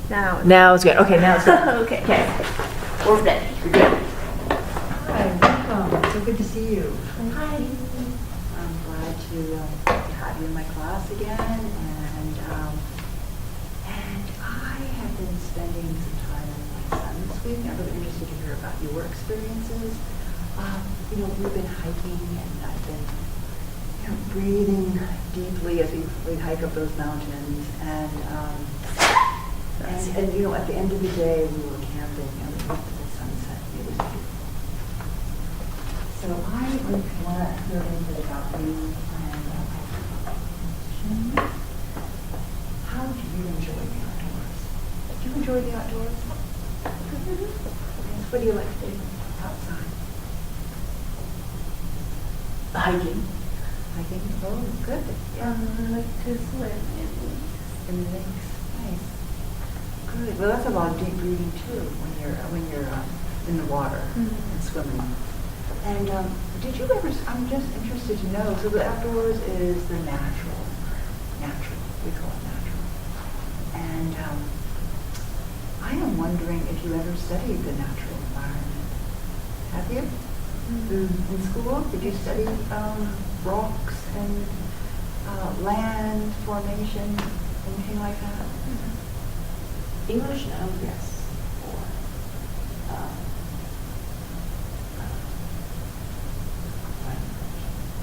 Now. Now it's good. Okay, now it's good. Okay. Okay. We're ready. You're good. Hi, welcome. So good to see you. Hi. I'm glad to have you in my class again, and I have been spending some time with my son this week. I'm really interested to hear about your experiences. We've been hiking, and I've been, breathing deeply as we hike up those mountains, and at the end of the day, we were camping, and we looked at the sunset. It was beautiful. So I want to hear a little bit about you and how do you enjoy the outdoors? Do you enjoy the outdoors? What do you like to do outside? Hiking. Hiking? Oh, good. I like to swim In the lakes. Nice. Good. Well, that's a lot of deep breathing too when you're in the water and swimming. And did you ever? I'm just interested to know. So the outdoors is the natural. We call it natural. And I am wondering if you ever studied the natural environment. Have you? In school, did you study rocks and land formation, anything like that? English, no, yes. Or,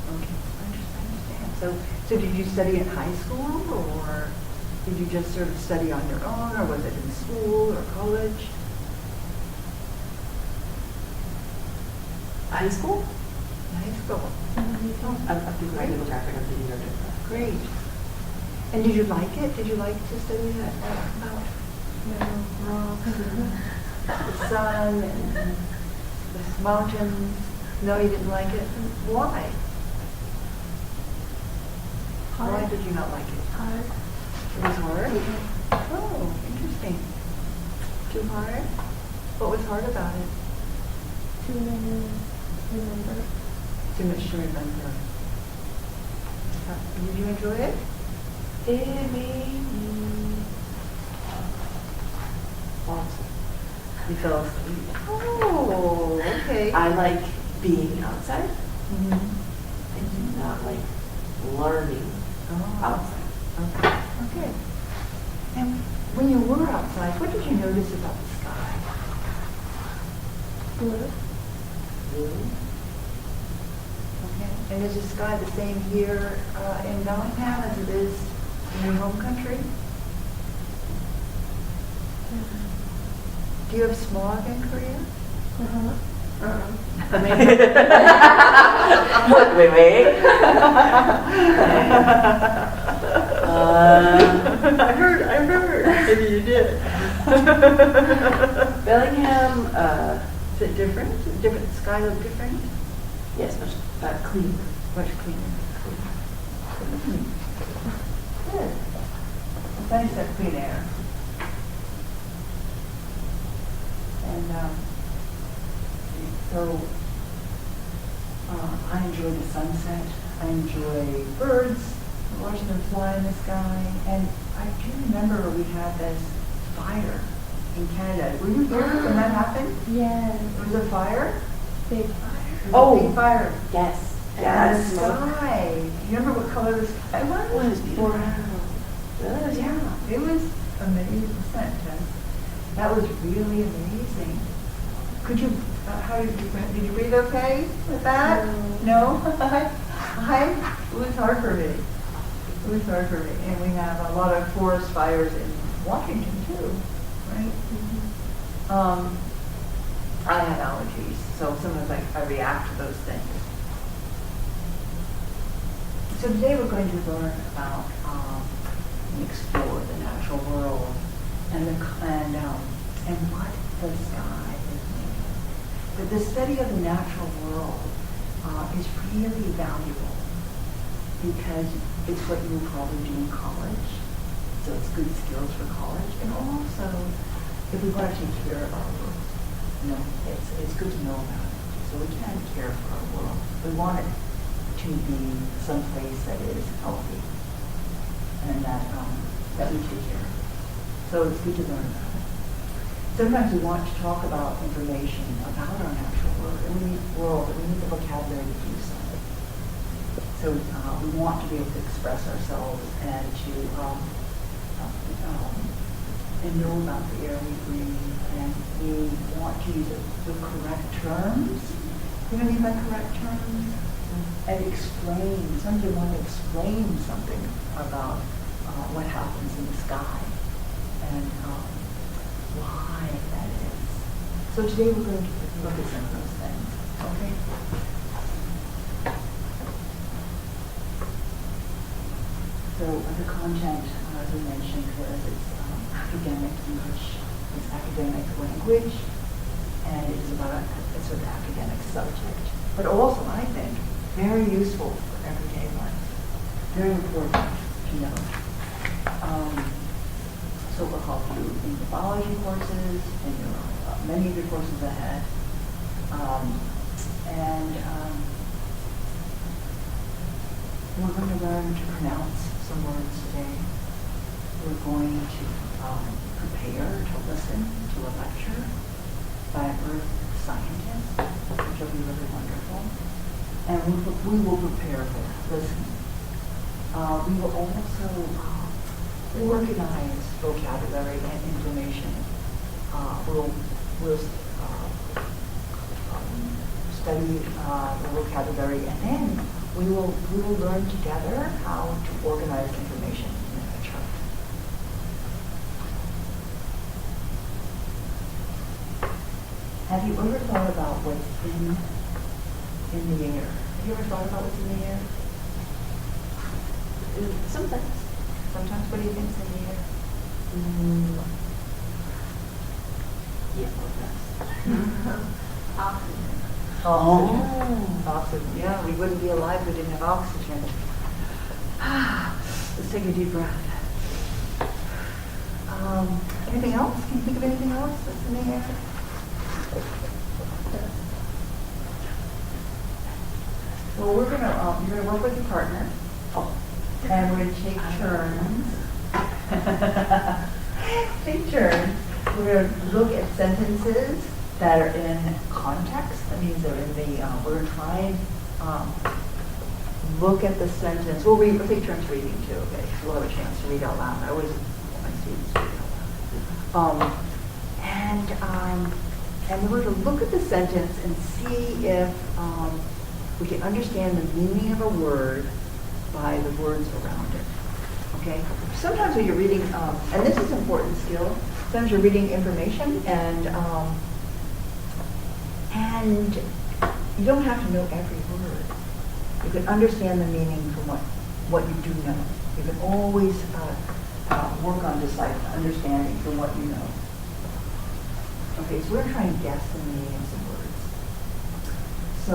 Okay, I understand. So did you study in high school, or did you just sort of study on your own, or was it in school or college? high school? High school. I'm doing my demographic. I'm doing your demographic. Great. And did you like it? Did you like to study that about the sun and the mountains? No, you didn't like it? Why? Why did you not like it? Hard. It was hard? Oh, interesting. Too hard? What was hard about it? Too many remember. Too much to remember. Did you enjoy it? It made me awesome. You fell asleep. Oh, okay. I like being outside. Mhm. I do not like learning Oh, outside. okay. Okay. And when you were outside, what did you notice about the sky? Blue. Blue. Okay. And is the sky the same here in Bellingham as it is in your home country? Do you have smog in Korea? Wait. I heard. Maybe you did. Bellingham, Is it different? Is it different? The sky look different? yes, much cleaner. Much cleaner. Good. It's nice to have clean air. And so I enjoy the sunset. I enjoy birds, watching them fly in the sky. And I do remember we had this fire in Canada. Were you here when that happened? Yes. There was a fire? Big fire. There was Oh. a big fire. Yes. And the sky. Do you remember what color the sky was? It was beautiful. Yeah, it was amazing. That was really amazing. Could you, did you breathe okay with that? No? It was hard for me. It was hard for me. And we have a lot of forest fires in Washington too, right? I have allergies, so sometimes I react to those things. So today we're going to learn about and explore the natural world and what the sky is made of. But the study of the natural world is really valuable because it's what you will probably do in college. So it's good skills for college, and also if we want to take care of our world, it's good to know about it. So we can care for our world. We want it to be someplace that is healthy and that we take care of. So So it's good to learn about it. Sometimes we want to talk about information about our natural world, and we need the vocabulary to do so. So we want to be able to express ourselves and to and know about the air we breathe, and we want to use the correct terms. You know what I mean by correct terms? And explain. Sometimes we want to explain something about what happens in the sky and why that is. So today we're going to look at some of those things. Okay. So the content, as we mentioned, is academic English, it's academic language, and it's about a sort of academic subject. But also, I think, very useful for everyday life. Very important to know. So it will help you in your biology courses, in your many of your courses ahead. We're going to learn to pronounce some words today. We're going to prepare to listen to a lecture by an earth scientist, which will be really wonderful. And we will prepare for listening. We will also organize vocabulary and information. We'll study the vocabulary, and then we will learn together how to organize information in a chart. Have you ever thought about what's in the air? Have you ever thought about what's in the air? Sometimes. Sometimes, what do you think's in the air? Yeah, oxygen. Oxygen. Yeah, we wouldn't be alive if we didn't have oxygen. Let's take a deep breath. Anything else? Can you think of anything else that's in the air? Well, you're gonna work with your partner, and we're gonna take turns. Take turns. We're gonna look at sentences that are in context. That means they're in the. We're gonna try and look at the sentence. We'll take turns reading too. Okay, so we'll have a chance to read out loud. I always want my students to read out loud. And we're going to look at the sentence and see if we can understand the meaning of a word by the words around it. Okay? Sometimes when you're reading, and this is an important skill, sometimes you're reading information and you don't have to know every word. You can understand the meaning from what you do know. You can always work on understanding from what you know. Okay, so we're going to try and guess the meaning of some words. So,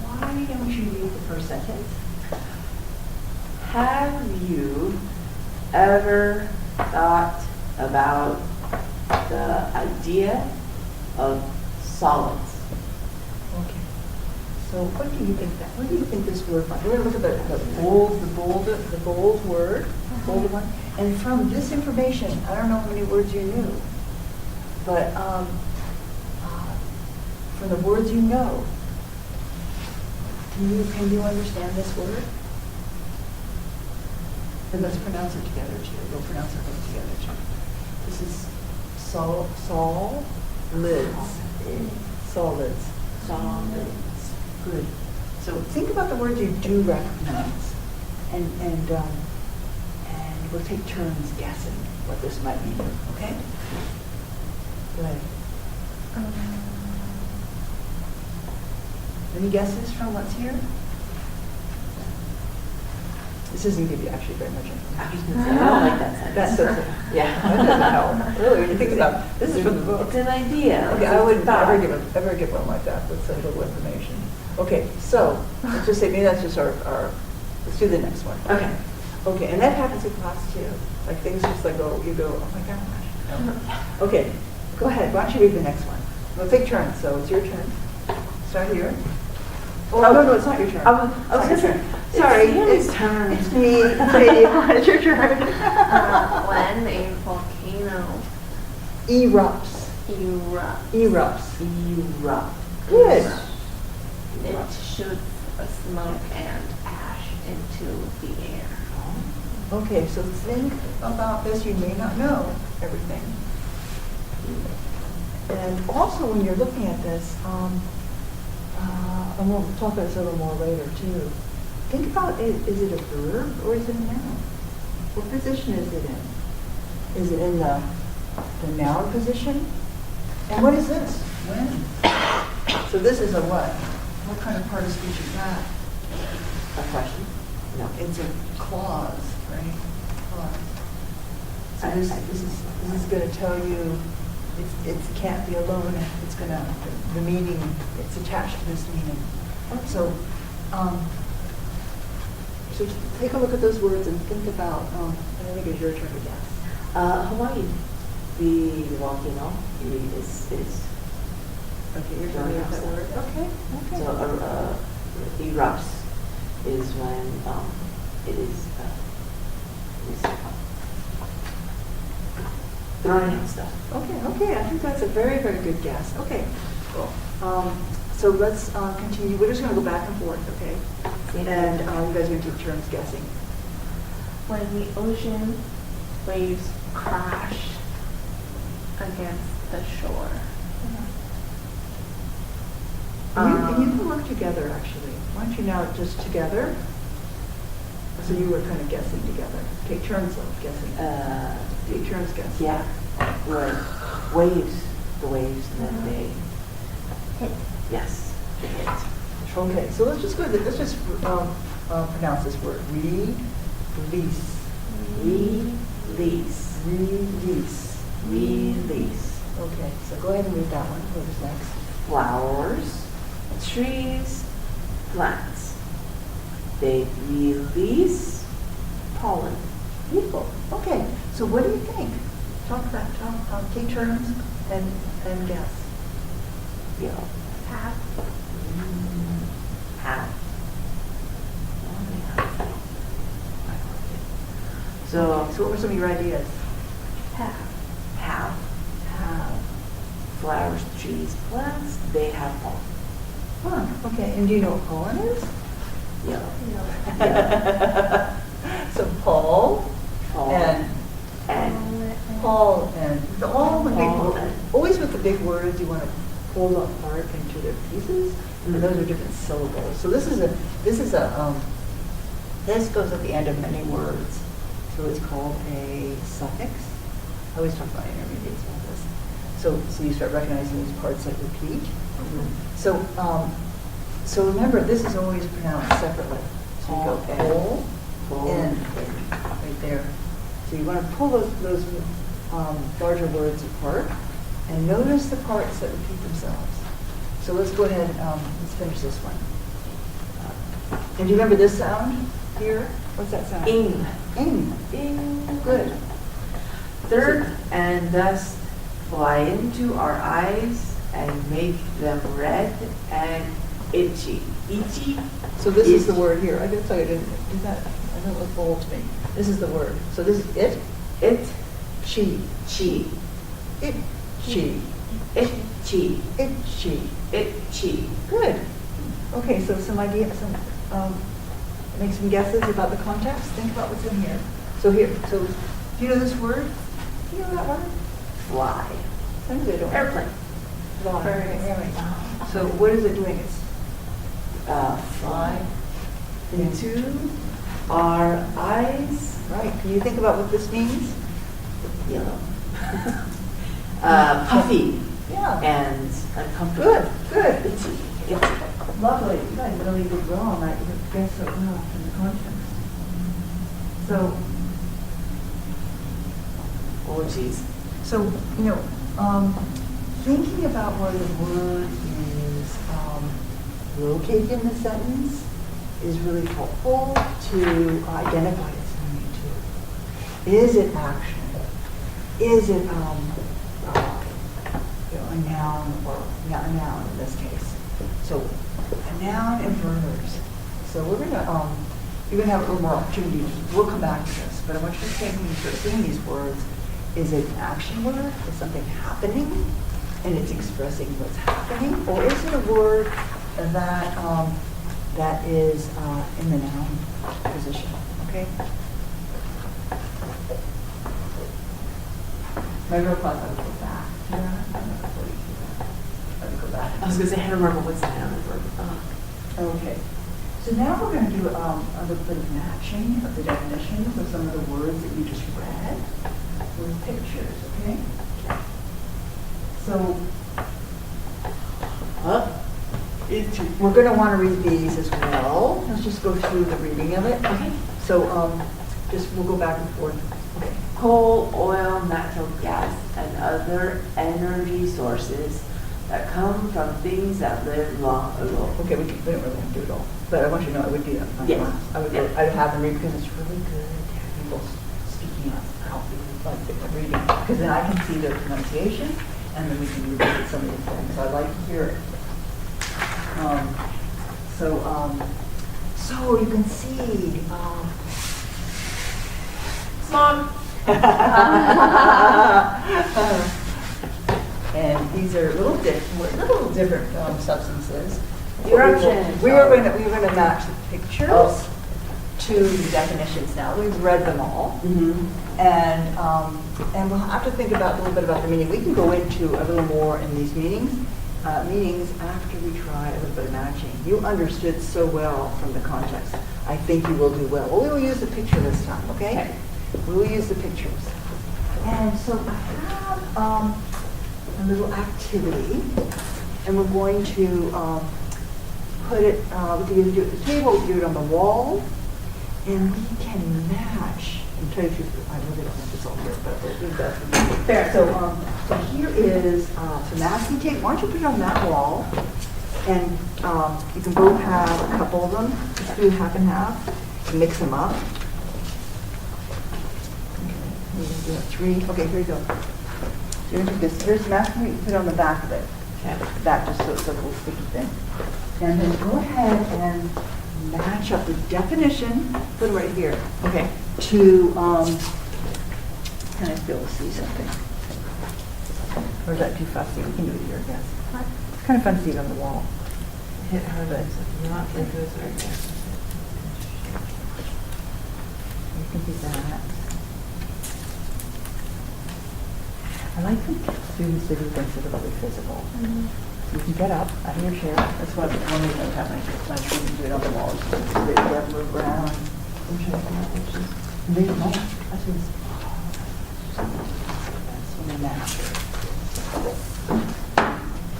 why don't you read the first sentence? Have you ever thought about the idea of solids? Okay. So, what do you think this word might? We're going to look at the bold word, bold one. And from this information, I don't know how many words you knew, but from the words you know, can you understand this word? And let's pronounce it together too. We'll pronounce it together too. This is solids. Solids. Solids. Good. So think about the words you do recognize, and we'll take turns guessing what this might mean. Okay? Good. Any guesses from what's here? This doesn't give you actually very much information. I was going to say, I don't like that That's sentence. yeah. That doesn't help. Really, when you think about this is from the book. It's an idea. Okay, I wouldn't ever give one like that with so little information. Okay, so let's just say maybe that's just our let's do the next one. Okay. Okay, and that happens in class too. Like things just like oh my gosh. No. Okay, go ahead. Why don't you read the next one? We'll take turns. So it's your turn. Start here. Oh no, it's not your turn. I was going to say, sorry, it's Tammy's turn. It's me. It's your turn. When April Erupts. Erupt. Erupts. Erupt. Good. It shoots a smoke and ash into the air. Okay, so think about this. You may not know everything. And also, when you're looking at this, and we'll talk about this a little more later too, think about is it a verb or is it a noun? What position is it in? Is it in the noun position? And what is this? When? So this is a what? What kind of part of speech is that? A question? No. It's a clause, right? Clause. So this is going to tell you it can't be alone. It's going to, the meaning, it's attached to this meaning. So, so take a look at those words and think about, I think it's your turn to guess. Hawaii. The volcano is Okay, you're familiar with that word? Okay, okay. so erupts is when it is throwing out stuff. Okay, I think that's a very, very good guess. Okay, cool. So let's continue. We're just going to go back and forth, okay? And you guys are going to take turns guessing. When the ocean waves crash against the shore. And you can work together, actually. Why don't you now just together? So you were kind of guessing together. Take turns of guessing. Take turns guessing. Yeah, where waves, the waves, and then they Hit. yes, they hit. Okay, so let's just go. Let's just pronounce this word. Release. Release. Release. Release. Okay, so go ahead and read that one. What is next? Flowers, trees, plants. They release pollen. Beautiful. Okay, so what do you think? Take turns and guess. Yellow. Half. Half. So what were some of your ideas? Half. have flowers, trees, plants. They have pollen. Huh, okay, and do you know what pollen is? Yellow. Yeah. So Paul Pollen. and Paul and all the big Paul words. and- Always with the big words, you want to pull them apart into their pieces, and those are different syllables. So this goes at the end of many words. So it's called a suffix. I always talk about intermediates about this. So you start recognizing these parts that repeat. So remember, this is always pronounced separately. So you go Pole, pole, in, right there. So you want to pull those larger words apart and notice the parts that repeat themselves. So let's go ahead, let's finish this one. And do you remember this sound here? What's that sound? ing. Ing. Ing. Good. Dirt and dust fly into our eyes and make them red and itchy. Itchy? So this is the word here. I guess I didn't, is that, I don't look bold to me. This is the word. So this is it. It, Chi. chi. It. Chi. Itchy. Itchy. Itchy. Good. Okay, so some ideas, make some guesses about the context. Think about what's in here. So do you know this word? Do you know that word? Fly. Some of you don't. Airplane. Fly. Birds. Right. So what is it doing? It's Fly into our eyes. right. Can you think about what this means? Yellow. Puffy Yeah. and uncomfortable. Good. Itchy. Itchy. Lovely. You guys really did well on that. You guessed so well in the context. So, Oh, geez. so thinking about where the word is located in the sentence is really helpful to identify its meaning too. Is it actionable? Is it a noun or not a noun in this case? So a noun and verbs. So we're gonna you're gonna have a little more opportunity. We'll come back to this, but I want you to think when you start seeing these words is it an action word? Is something happening and it's expressing what's happening? Or is it a word that, that is in the noun position, okay? My real class, I would go back to that. I'm not before you do that. I would go back. I was gonna say, I don't remember what's the noun and verb. Okay. So now we're going to do a little bit of matching of the definitions of some of the words that you just read with pictures, okay? So we're going to want to read these as well. Let's just go through the reading of it. Okay. So just we'll go back and forth. Okay. Coal, oil, natural gas, and other energy sources that come from things that lived long ago. Okay, we don't really have to do it all, but I want you to know I would do that. Yes. I would. Yes. I'd have them read because it's really good to have people speaking out like reading, because then I can see their pronunciation, and then we can revisit some of the things. So I like to hear it. So you can see. Mom. And these are little different substances. Eruptions. We are going to match the pictures to the definitions now. We've read them all. Mm-hmm. And we'll have to think about a little bit about the meaning. We can go into a little more in these meetings after we try a little bit of matching. You understood so well from the context. I think you will do well. Well, we will use the picture this time, okay? We will use the pictures. And so I have a little activity, and we're going to put it, we can either do it at the table, we can do it on the wall, and we can match. I'll tell you the truth, I really don't have this all here, but we'll do that. There, so here is some masking tape. Why don't you put it on that wall, and you can both have a couple of them, just do half and half, and mix them up. Okay, we're gonna do it 3. Okay, here you go. So you're gonna do this. Here's masking tape, you put it on the back of it. Okay. The back, just so it's a little sticky thing. And then go ahead and match up the definition, put it right here. Okay. To, can I be able to see something? Or is that too fussy? We can do it here, I guess. It's kind of fun to see it on the wall. Hit her legs. Not like this right there. You can do that. I like when students do things that are really physical. You can get up out of your chair. That's what one reason I have my students do it on the wall. So they have move around. I'm sure they know. That's what they match.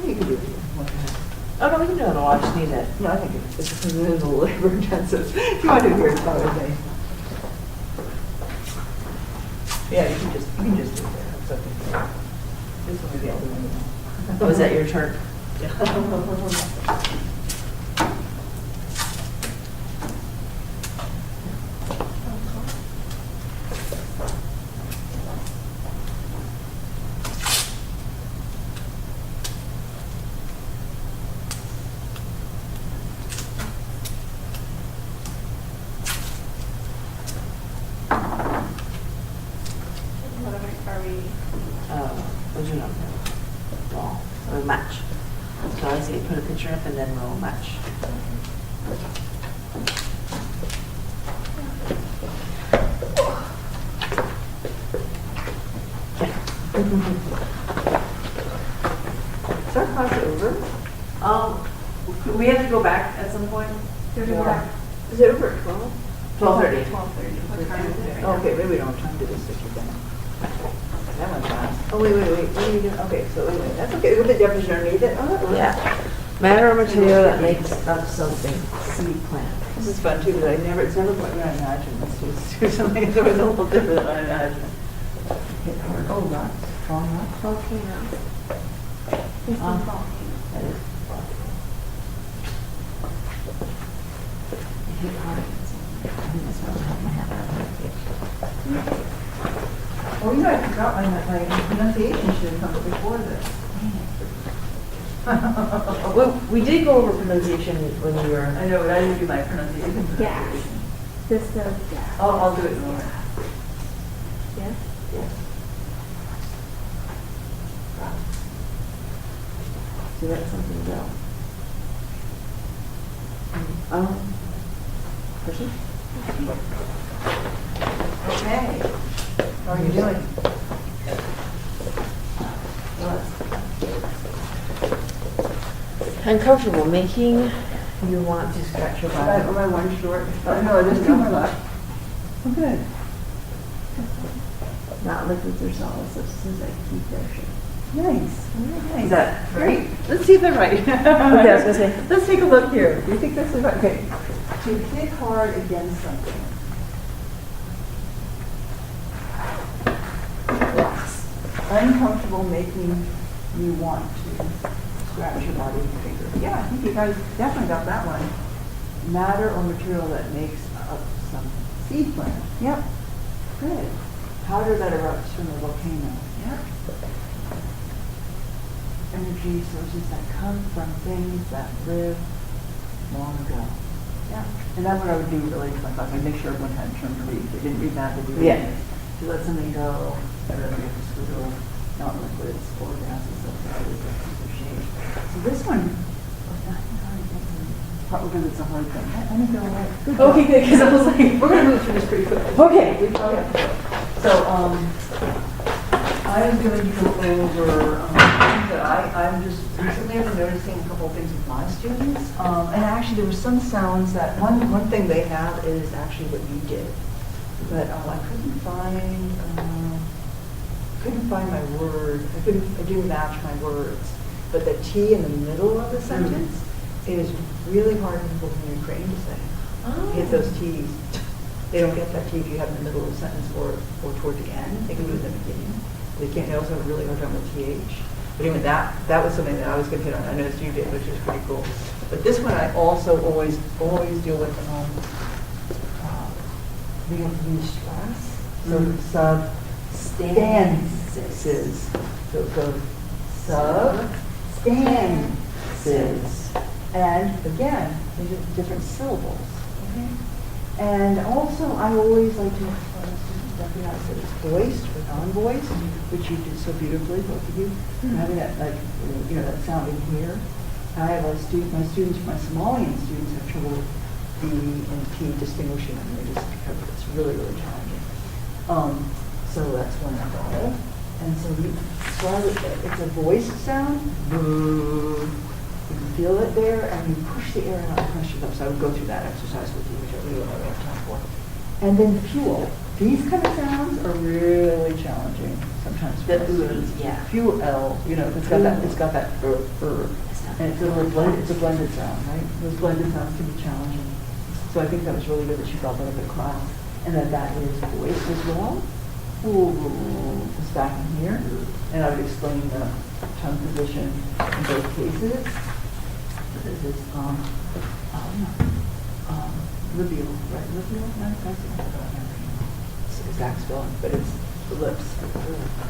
You can do it here. Oh, no, we can do it on the wall. I just need it. No, I think it's a little labor intensive. If you want to do it here, it's fine with me. Yeah, you can just do it there. It's up to you. This one maybe I'll do it. Oh, is that your turn? What are we? What'd you know? Wall. Or match. So I say put a picture up and then we'll match. Is our class over? We have to go back at some point. Do we go back? Is it over at 12? 12:30. 12:30. What time is it right Oh, now? okay, maybe we don't have time to do this this weekend. That went fast. Oh, wait, what are you doing? Okay, so wait, that's okay. With the definition underneath it? Oh, that works. Yeah. Matter or material that makes up something. Seed plant. This is fun too, because it's never quite what I imagined. Let's do something that was a little different than I imagined. Hit hard. Oh, not strong enough. Volcano. This is volcano. That is. Hit hard. I think that's what I have my hat on. Oh, you know, I forgot my pronunciation should have come before this. Well, we did go over pronunciation when we were. I know, but I didn't do my pronunciation. Gas. This is gas. I'll do it more. Yes? Yes. to let something go. Person? Okay. How are you doing? Uncomfortable, making you want to scratch your body. Am I one short? No, there's two more left. Oh, good. Not liquids or solid substances that keep their shape. Nice. Nice. Is that great? Let's see if they're right. Okay, I was gonna say. Let's take a look here. Do you think this is right? Okay. To hit hard against something. Yes. Uncomfortable, making you want to scratch your body with your finger. Yeah, I think you guys definitely got that one. Matter or material that makes up something. Seed plant. Yep. Good. Powder that erupts from a volcano. Yep. Energy sources that come from things that lived long ago. Yeah. And that's what I would do really to my class. I'd make sure everyone had turned to read. They didn't read that, they read Yeah. to let something go, and then we have to screw over non-liquids or gases that are their shape. So this one, probably because it's a hard thing. Let me go away. Good job. Okay, good, because I was like, We're going to move through this pretty quickly. Okay. So, I am going to go over things that I'm just recently have been noticing a couple of things with my students. And actually, there were some sounds that one thing they have is actually what you did, but I couldn't find my word. I didn't match my words. But the T in the middle of the sentence is really hard for people in Ukraine to say. Get those T's. They don't get that T if you have in the middle of the sentence or toward the end. They can do it in the beginning. They can't. They also have a really hard time with TH. But even that was something that I was going to hit on. I noticed you did, which is pretty cool. But this one I also always deal with. We have to use stress. So substances. So it goes substances. And again, these are different syllables. Okay. And also, I always like to recognize that it's voiced or non-voiced, which you did so beautifully, both of you. Having that, that sound in here. I have my students, my Somalian students, have trouble with D and P distinguishing them. They just because it's really, really challenging. So that's one vowel. And so it's a voiced sound. Boo. You can feel it there, and you push the air out and push it up. So I would go through that exercise with you, which I really don't have time for. And then fuel. These kind of sounds are really challenging sometimes. The oohs, yeah. Fuel, it's got that and it's a blended sound, right? Those blended sounds can be challenging. So I think that was really good that you brought that up in class, and that is voice as well. Ooh, it's back in here, and I would explain the tongue position in both cases. This is labial, right? Labial, it's exact spelling, but it's the lips.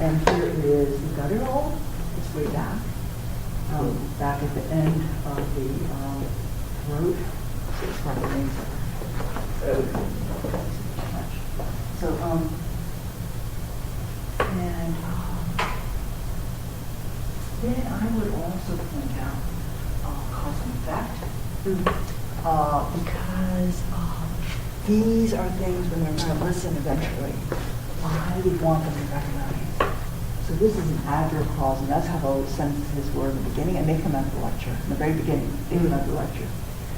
And here it is the guttural. It's way back, back at the end of the throat. So it's probably names So and then I would also point out cause and effect, because these are things when they're going to listen eventually, I would want them to recognize. So this is an adverb clause, and that's how those sentences were in the beginning, and they come out of the lecture. In the very beginning, they come out of the lecture.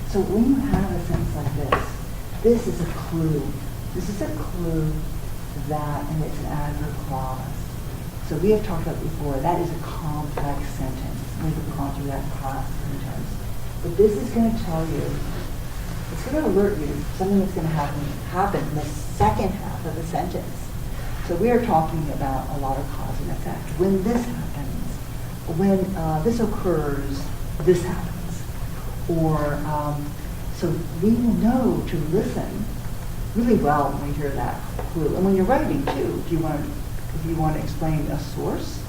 So when you have a sentence like this is a clue. This is a clue that, and it's an adverb clause. So we have talked about before, that is a complex sentence. We've gone through that in class many times. But this is going to tell you, it's going to alert you something that's going to happen in the second half of the sentence. So we are talking about a lot of cause and effect. When this happens, when this occurs, this happens. Or, so we will know to listen really well when we hear that clue. And when you're writing too, if you want to explain a source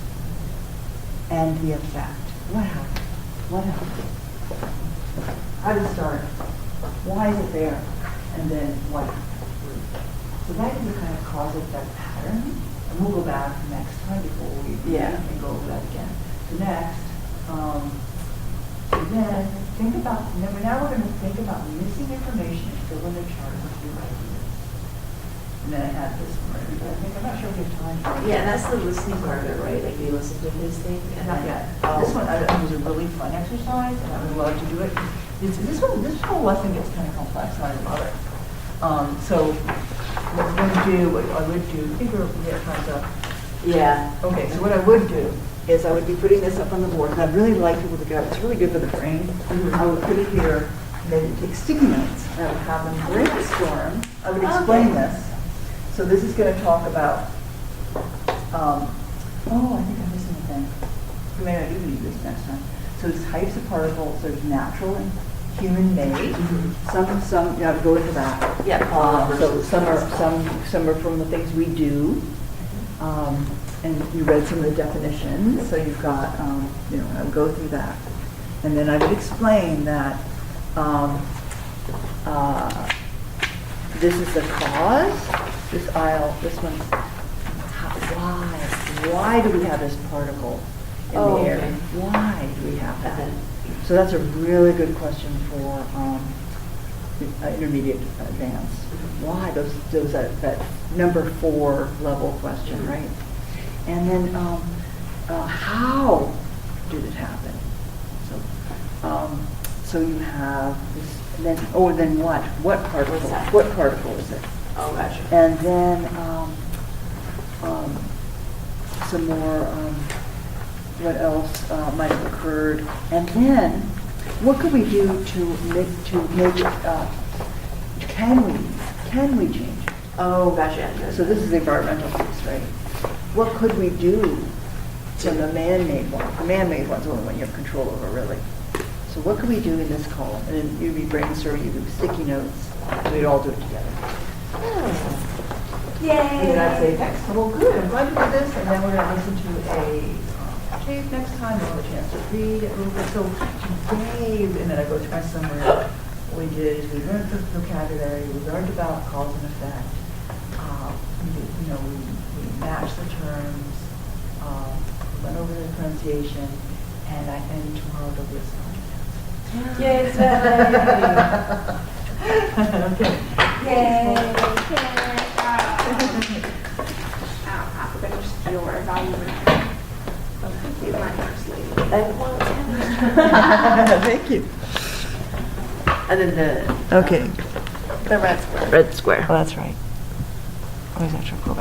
and the effect. What happened? What happened? How did it start? Why is it there? And then what happened? So that is a kind of cause-effect pattern. And we'll go back next time before we and go over that again. So next, think about, now we're gonna think about missing information and fill in the chart with your ideas. And then I had this one, right? I think, I'm not sure if we have time. for it. Yeah, and that's the listening part of it, right? Like you listen to his thing and Not then. yet. Oh. This one, was a really fun exercise, and I would love to do it. This whole lesson gets kind of complex, and I love it. So, what we're gonna do, what I would do, I think we're, time's up. Yeah. Okay, so what I would do is I would be putting this up on the board, and I'd really like people to get it. It's really good for the brain. Mhm. I would put it here, and then take sticky notes, and I would have them brainstorm. I would explain this. So this is going to talk about, I think I'm missing a thing. We may not even do this next time. So there's types of particles, there's natural and human-made. Some, you have to go into that. Yeah. So some are from the things we do. And you read some of the definitions, so you've got, I would go through that. And then I would explain that this is the cause, this one's, why do we have this particle in the air? Okay. Why do we have that? Okay. So that's a really good question for intermediate advanced. Why? That number 4 level question, right? And then how did it happen? So you have this. Then what? What particle? What's that? What particle is it? Oh, gotcha. And then some more. What else might have occurred? And then, what could we do to make it? Can we change it? Oh, gotcha. So this is the environmental piece, right? What could we do to the man-made one? The man-made one's the only one you have control over, really. So what could we do in this column? And then you'd be brainstorming, you'd do sticky notes, we'd all do it together. Yay! And then I'd say, excellent, well, good, I'm glad you did this, and then we're gonna listen to a tape next time, we'll have a chance to read it a little bit. So today, and then I go to my summary, what we did is we learned the vocabulary, we learned about cause and effect, we matched the terms, went over the pronunciation, and tomorrow there'll be a song. Yay! Okay. Yay! I finished your evaluation. Thank you, my first lady. Thank you. And then Okay. The red square. red square. Oh, that's right. Where's that? Go back.